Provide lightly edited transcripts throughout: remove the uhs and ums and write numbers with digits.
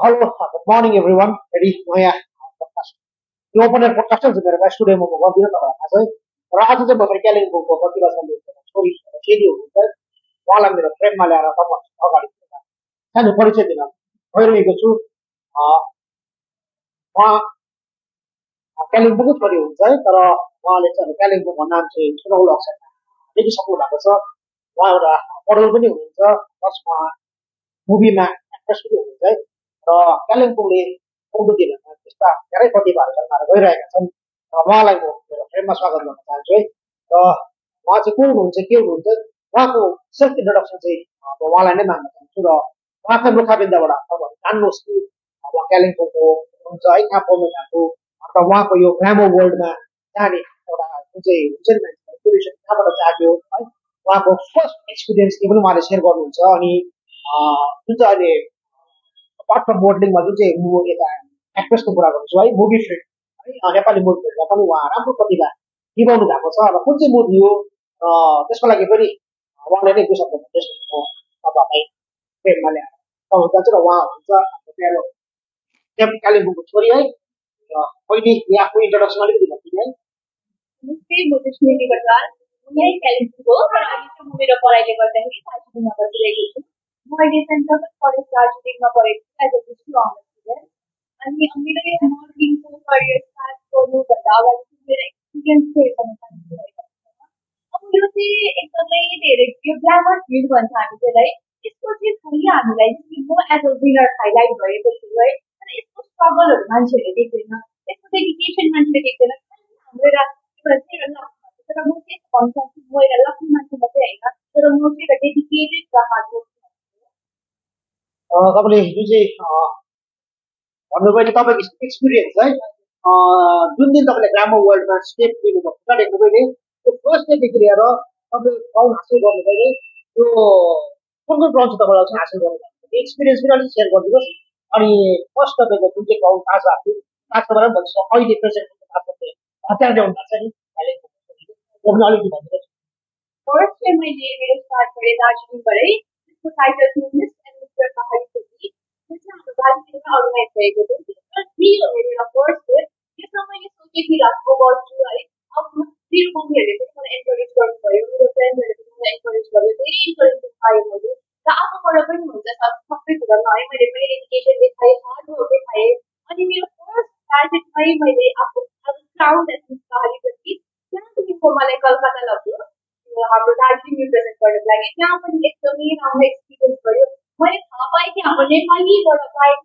Hello, good morning everyone. Very नयाँ podcast. यो opener podcast चाहिँ मेरो स्टुडियोमा म गर्दिनँ तपाईँहरूलाई चाहिँ र आज चाहिँ म मेरो कालिम्पोङको प्रतिभा सन्देश छोरी चेली हुनुहुन्छ उहाँलाई मेरो फ्रेममा ल्याएर तपाईँहरू अगाडि सानो परिचय दिन गइरहेको छु उहाँ कालिम्पोङको छोरी हुनुहुन्छ है तर उहाँले चाहिँ कालिम्पोङको नाम चाहिँ सुनौलो अक्षरमा लेखिसक्नु भएको छ उहाँ एउटा मोडल पनि हुनुहुन्छ प्लस उहाँ मुभीमा एक्ट्रेस पनि हुनुहुन्छ है र कालिम्पोङले आउँदो दिनमा त्यस्ता धेरै प्रतिभाहरू जन्माएर गइरहेका छन् र उहाँलाई म मेरो फ्रेममा स्वागत गर्न चाहन्छु है र उहाँ चाहिँ को हुनुहुन्छ के हुनुहुन्छ उहाँको सेल्फ इन्ट्रोडक्सन चाहिँ म उहाँलाई नै माग्न चाहन्छु र उहाँको मुखाबिन्दबाट तपाईँहरू जान्नुहोस् कि उहाँ कालिम्पोङको हुनुहुन्छ है कहाँ पढ्नु भएको अथवा उहाँको यो ग्रामो वर्ल्डमा जाने एउटा जुन चाहिँ हुन्छ नि मान्छेको इन्सपिरेसन कहाँबाट जाग्यो है उहाँको फर्स्ट एक्सपिरियन्स के पनि उहाँले सेयर गर्नुहुन्छ अनि जुन चाहिँ अहिले अपार्ट फ्रम मोडलिङमा जुन चाहिँ यता एक्ट्रेसको कुरा गर्छु है मुभी फिल्ड है नेपाली मुभी फिल्डमा पनि उहाँ राम्रो प्रतिभा निभाउनु भएको छ र कुन चाहिँ मुभी हो त्यसको लागि पनि उहाँले नै दुई शब्द भन्दैछ म तपाईँलाई प्रेममा ल्याएर बताउन चाहन्छु र उहाँ हुनुहुन्छ मेरो कालिम्पोङको छोरी है र पहिले आफू इन्ट्रोडक्सन अलिकति भनिदिनु है नमस्ते म चाहिँ स्मृति बटवाल म यहीँ कालिम्पोङको तर अहिले चाहिँ म मेरो पढाइले गर्दाखेरि दार्जिलिङमा बसिरहेको छु म अहिले सेन्ट जोसेफ कलेज दार्जिलिङमा पढेको छु as a history honour student अनि मेरो यो मोडलिङको करियर स्टार्ट गर्नुभन्दा अगाडि चाहिँ मेरो एक्सपिरियन्स सेयर गर्न चाहन्छु है अब यो चाहिँ एकदमै धेरै यो ग्ल्यामर फिल्ड भन्छ हामी त्यसलाई यसको चाहिँ खालि हामीलाई चाहिँ म एज अ विनर हाइलाइट भएको छु है तर यसको स्ट्रगलहरू मान्छेहरूले देख्दैन यसको डेडिकेसन मान्छेले देख्दैन हाम्रो एउटा तर म चाहिँ भन्न चाहन्छु म एउटा लकी मान्छे मात्रै होइन तर म चाहिँ एउटा डेडिकेटेड र हार्डवर्क तपाईँले जुन चाहिँ भन्नुभयो तपाईँको एक्सपिरियन्स है जुन दिन तपाईँले ग्रामो वर्ल्डमा स्टेप लिनुभयो खुट्टा टेक्नुभयो त्यो फर्स्ट डेदेखि लिएर तपाईँले ग्राउन्ड हासिल गर्नुभयो त्यो कुन कुन ग्राउन्ड चाहिँ तपाईँलाई चाहिँ हासिल गर्नुभयो त्यो एक्सपिरियन्स पनि अलिक सेयर गरिदिनुहोस् अनि फर्स्ट तपाईँको जुन चाहिँ ग्राउन्ड ताज भएको ताजको बारेमा भन्छ अहिले प्रेजेन्ट ताजको हतियार ल्याउनु भएको छ नि अहिले त्यो पनि अलिकति भनिदिनुहोस् फर्स्ट चाहिँ मैले मेरो स्टार्ट गरेँ दार्जिलिङबाटै त्यसको टाइटल थियो मिस एन्ड मिस्टर पहाडी खोजी त्यो चाहिँ हाम्रो दार्जिलिङमा अर्गनाइज भएको थियो फ्री हो मेरो एउटा फर्स्ट डे त्यसमा मैले सोचेँ कि रातको गर्छु है अब मेरो मम्मीहरूले पनि मलाई एन्करेज गर्नुभयो मेरो फ्रेन्डहरूले पनि मलाई एन्करेज गर्यो धेरै इन्करेजमेन्ट पाएँ मैले र आफूबाट पनि हुन्छ सबै कुरामा है मैले पनि एजुकेसन देखाएँ हार्ड वर्क देखाएँ अनि मेरो फर्स्ट टार्गेटमै मैले आफू अब क्राउड एट मिस पहाडीपछि त्यहाँदेखिको मलाई कलकत्ता लग्यो हाम्रो दार्जिलिङ रिप्रेजेन्ट गर्नको लागि त्यहाँ पनि एकदमै राम्रो एक्सपिरियन्स भयो मैले थाहा पाएँ कि हाम्रो नेपालीबाट बाहिर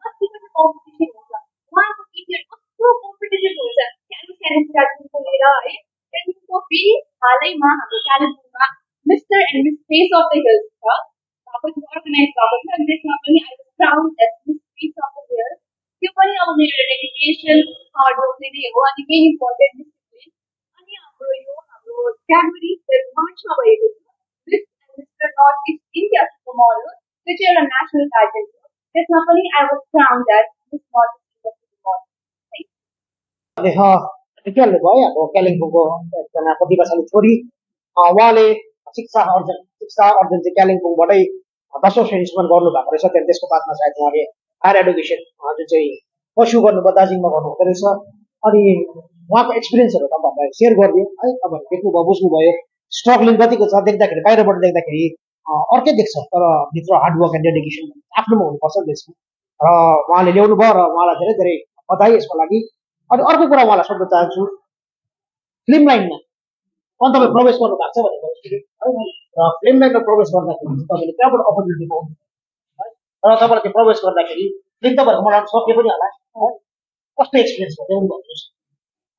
कति पनि कम्पिटिसन हुन्छ उहाँको केटीहरू कस्तो कम्पिटिसन हुन्छ सानो सानो कुरादेखिको लिएर है त्यहाँदेखिको फेरि हालैमा हाम्रो कालिम्पोङमा mister and miss face of the hills छ पनि अर्गनाइज भएको थियो अनि त्यसमा पनि I was proud as miss face of the hills त्यो पनि अब मेरो डेडिकेसन हार्डवर्कले नै हो अनि मेन इम्पोर्टेन्ट डिसिप्लिन अनि हाम्रो यो जनवरी मार्चमा भएको थियो miss and mister north east India model त्यो चाहिँ एउटा नेसनल टाइटल थियो त्यसमा पनि I was crowned as miss north east निकाल्नु भयो अब कालिम्पोङको एकजना प्रतिभाशाली छोरी उहाँले शिक्षा अर्जन चाहिँ कालिम्पोङबाटै 10औं श्रेणीसम्म गर्नुभएको रहेछ त्यहाँदेखि त्यसको बादमा सायद उहाँले हायर एडुकेसन जुन चाहिँ पर्स्यु गर्नुभयो दार्जिलिङमा गर्नुहुँदो रहेछ अनि उहाँको एक्सपिरियन्सहरू तपाईँहरूलाई सेयर गरिदियो है तपाईँहरू देख्नुभयो बुझ्नुभयो स्ट्रगलिङ कतिको छ देख्दाखेरि बाहिरबाट देख्दाखेरि अर्कै देख्छ तर भित्र हार्डवर्क एन्ड डेडिकेसन आफ्नोमा हुनुपर्छ त्यसमा र उहाँले ल्याउनु भयो र उहाँलाई धेरै धेरै बधाई यसको लागि अनि अर्को कुरा उहाँलाई सोध्न चाहन्छु फिल्म लाइनमा अनि तपाईँ प्रवेश गर्नु भएको छ भनेको र फिल्म लाइनमा प्रवेश गर्दाखेरि तपाईँले कहाँबाट अपर्च्युनिटी पाउनु है र तपाईँलाई त्यो प्रवेश गर्दाखेरि फिल्म तपाईँहरूको बनाउनु सक्यो पनि होला है कस्तो एक्सपिरियन्स भयो त्यो भन्नुहोस्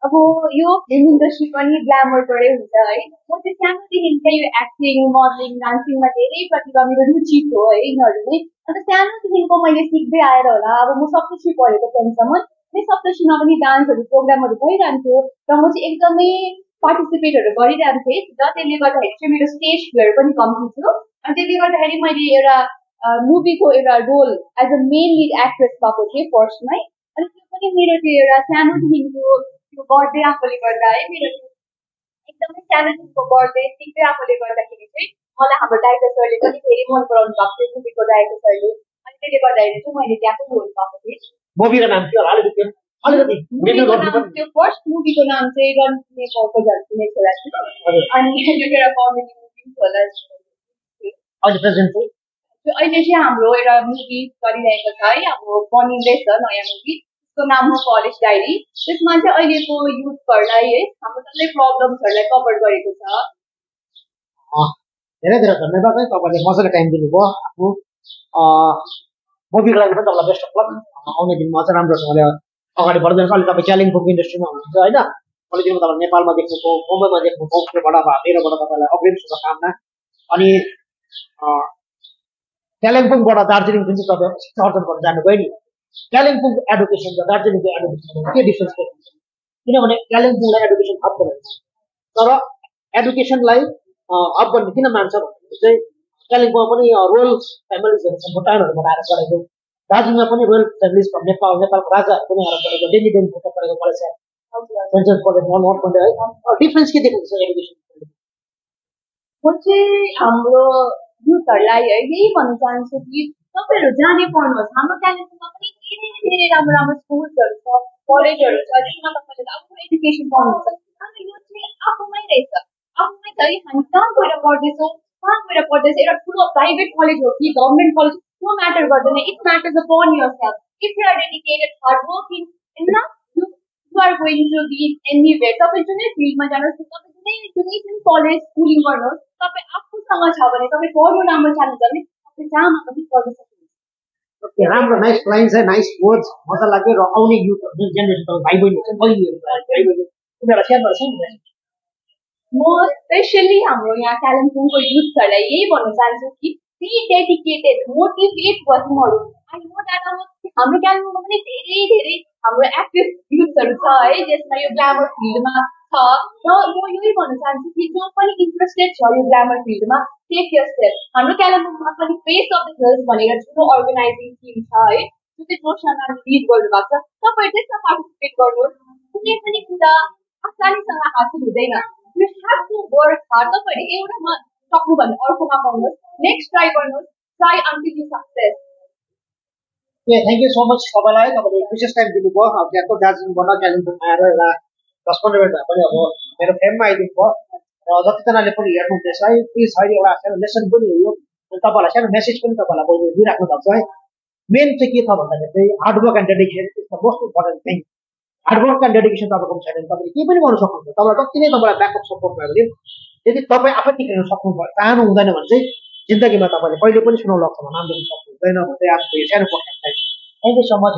अब यो फिल्म इन्डस्ट्री पनि ग्ल्यामरबाटै हुन्छ है म चाहिँ सानोदेखिकै यो एक्टिङ मोडलिङ डान्सिङमा धेरै प्रतिभा मेरो रुचि थियो है यिनीहरू नै अन्त सानोदेखिको मैले सिक्दै आएर होला अब म सप्तश्री पढेको टेनसम्म त्यो सप्तश्रीमा पनि डान्सहरू प्रोग्रामहरू भइरहन्थ्यो र म चाहिँ एकदमै पार्टिसिपेटहरू गरिरहन्थेँ र त्यसले गर्दाखेरि चाहिँ मेरो स्टेज फियर पनि कम्ती थियो अनि त्यसले गर्दाखेरि मैले एउटा मुभीको एउटा role as a main lead actress भएको थिएँ फर्स्टमै अनि त्यो पनि मेरो त्यो एउटा सानोदेखिको त्यो बर्थडे आफूले गर्दा है मेरो एकदमै सानोदेखिको बर्थडे सिक्दै आफूले गर्दाखेरि चाहिँ मलाई हाम्रो डाइरेक्टर सरले पनि धेरै मन पराउनु भएको थियो मुभीको डाइरेक्टर सरले अनि त्यसले गर्दाखेरि चाहिँ मैले त्यहाँ चाहिँ रोल पाएको थिएँ। मुभीको नाम के होला अलिकति मुभीको नाम त्यो फर्स्ट मुभीको नाम चाहिँ रन्ने पाउको झल्किने छोरा थियो अनि एउटा कमेडी मुभी होला अहिले प्रेजेन्ट चाहिँ अहिले चाहिँ हाम्रो एउटा मुभी गरिरहेको छ है अब बनिँदैछ नयाँ मुभी त्यसको नाम हो कलेज डायरी त्यसमा चाहिँ अहिलेको युथहरूलाई है हाम्रो सबै प्रब्लम्सहरूलाई कभर गरेको छ धेरै धेरै धन्यवाद है तपाईँले मजाले टाइम दिनुभयो आफ्नो मुभीको लागि पनि तपाईँलाई बेस्ट अफ लक आउने दिनमा अझ राम्रोसँगले अगाडि बढ्दै जान्छ अहिले तपाईँ कालिम्पोङ इन्डस्ट्रीमा हुनुहुन्छ होइन आउने दिनमा तपाईँ नेपालमा देख्नु मुम्बईमा देख्नु मेरोबाट तपाईँलाई अग्रिम शुभकामना अनि कालिम्पोङबाट दार्जिलिङ जुन चाहिँ तपाईँ शिक्षा अर्जन गर्न जानुभयो नि कालिम्पोङको एडुकेसन र दार्जिलिङको एडुकेसनमा के डिफ्रेन्स देख्नुहुन्छ किनभने कालिम्पोङलाई एडुकेसन हब बनाउँछ तर एडुकेसनलाई हब भन्ने किन मान्छ भन्दाखेरि चाहिँ कालिम्पोङमा पनि रोयल फ्यामिलिजहरू छ भुटानहरूबाट आएर पढेको दार्जिलिङमा पनि रोयल फ्यामिलिज नेपालको राजाहरू पनि आएर पढेको डेली डेली भुटा पढेको कलेज छ saint John's college North Point है डिफ्रेन्स के देख्नुहुन्छ एडुकेसन म चाहिँ हाम्रो युथहरूलाई है यही भन्न चाहन्छु कि तपाईँहरू जाने पढ्नुहोस् हाम्रो कालिम्पोङमा पनि धेरै धेरै राम्रो राम्रो स्कुल्सहरू छ कलेजहरू छ जसमा तपाईँले आफ्नो एजुकेसन पाउनुहुन्छ तर यो चाहिँ आफूमै रहेछ आफूमै त है हामी कहाँ गएर पढ्दैछौँ एउटा ठुलो प्राइभेट कलेज हो कि गभर्मेन्ट कलेज त्यो म्याटर गर्दैन it matters upon yourself if you are dedicated hard working you are going to be anywhere तपाईँ जुनै फिल्डमा जानुहोस् तपाईँ जुनै पनि कलेज स्कुलिङ गर्नुहोस् तपाईँ आफूसँग छ भने तपाईँ पढ्नु राम्रो चाहनुहुन्छ भने तपाईँ जहाँमा पनि पढ्न सक्नुहुन्छ राम्रो नाइस लाइन छ नाइस वर्ड्स मजा लाग्यो र आउने युथहरू जुन जेनेरेसन भाइ बहिनीहरू छ उनीहरूलाई सेयर गर्छ म स्पेसली हाम्रो यहाँ कालिम्पोङको युथहरूलाई यही भन्न चाहन्छु कि बी डेडिकेटेड मोटिभेट गर्नुहरू अनि म दादा हाम्रो कालिम्पोङमा पनि धेरै धेरै हाम्रो एक्टिभ युथहरू छ है जसमा यो ग्ल्यामर फिल्डमा छ र म यही भन्न चाहन्छु कि जो पनि इन्ट्रेस्टेड छ यो ग्ल्यामर फिल्डमा टेक योर स्टेप हाम्रो कालिम्पोङमा पनि फेस अफ द हिल्स भनेर ठुलो अर्गनाइजिङ टिम छ है जो चाहिँ जोसँग लिड गर्नुभएको छ तपाईँहरू त्यसमा पार्टिसिपेट गर्नुहोस् कुनै पनि कुरा आसानीसँग हासिल हुँदैन you have to work hard तपाईँहरूले एउटामा सक्नु भने अर्कोमा पाउनुहोस् नेक्स्ट ट्राई गर्नुहोस् try until you success thank you so much तपाईँलाई तपाईँले विशेष टाइम दिनुभयो अब त्यहाँको दार्जिलिङबाट कालिम्पोङ आएर एउटा 10-15 मिनट पनि अब मेरो फ्रेममा आइदिनु भयो र जतिजनाले पनि हेर्नुहुँदैछ है प्लिज अहिले एउटा सानो लेसन पनि हो अनि तपाईँलाई सानो मेसेज पनि तपाईँलाई मैले दिइराख्नु भएको छ है मेन चाहिँ के छ भन्दाखेरि चाहिँ hard work and dedication is the most important thing hard work and dedication तपाईँको छैन भने तपाईँले केही पनि गर्नु सक्नुहुन्छ तपाईँलाई जति नै तपाईँलाई ब्याकअप सपोर्ट भयो भने यदि तपाईँ आफै टिक्नु चाहनु हुँदैन भने चाहिँ जिन्दगीमा तपाईँले कहिले पनि सुनौलो अक्षरमा नाम दिनु सक्नु हुँदैन भन्दै आज यो सानो podcast thank you so much